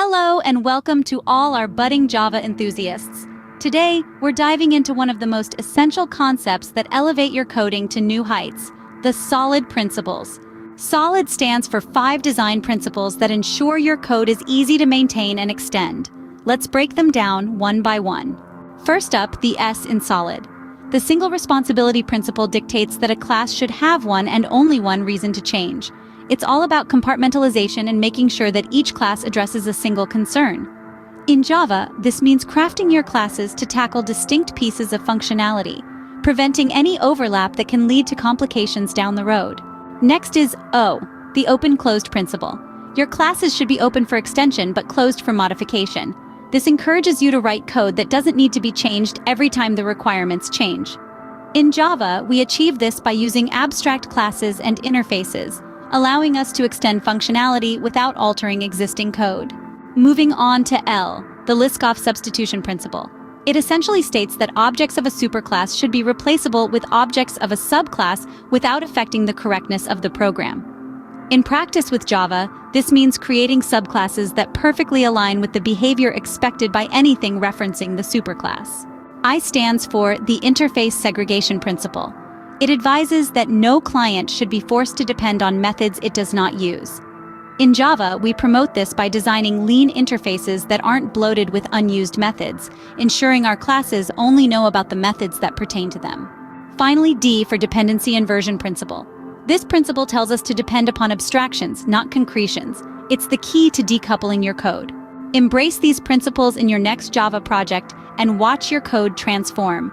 Hello and welcome to all our budding Java enthusiasts. Today, we're diving into one of the most essential concepts that elevate your coding to new heights, the SOLID principles. SOLID stands for 5 design principles that ensure your code is easy to maintain and extend. Let's break them down one by one. First up, the S in SOLID. The single responsibility principle dictates that a class should have one and only one reason to change. It's all about compartmentalization and making sure that each class addresses a single concern. In Java, this means crafting your classes to tackle distinct pieces of functionality, preventing any overlap that can lead to complications down the road. Next is O, the open-closed principle. Your classes should be open for extension but closed for modification. This encourages you to write code that doesn't need to be changed every time the requirements change. In Java, we achieve this by using abstract classes and interfaces, allowing us to extend functionality without altering existing code. Moving on to L, the Liskov Substitution Principle. It essentially states that objects of a superclass should be replaceable with objects of a subclass without affecting the correctness of the program. In practice with Java, this means creating subclasses that perfectly align with the behavior expected by anything referencing the superclass. I stands for the Interface Segregation Principle. It advises that no client should be forced to depend on methods it does not use. In Java, we promote this by designing lean interfaces that aren't bloated with unused methods, ensuring our classes only know about the methods that pertain to them. Finally, D for Dependency Inversion Principle. This principle tells us to depend upon abstractions, not concretions. It's the key to decoupling your code. Embrace these principles in your next Java project and watch your code transform.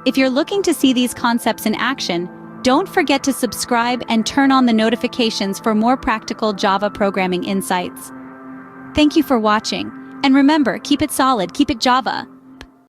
If you're looking to see these concepts in action, don't forget to subscribe and turn on the notifications for more practical Java programming insights. Thank you for watching. And remember, keep it solid, keep it Java.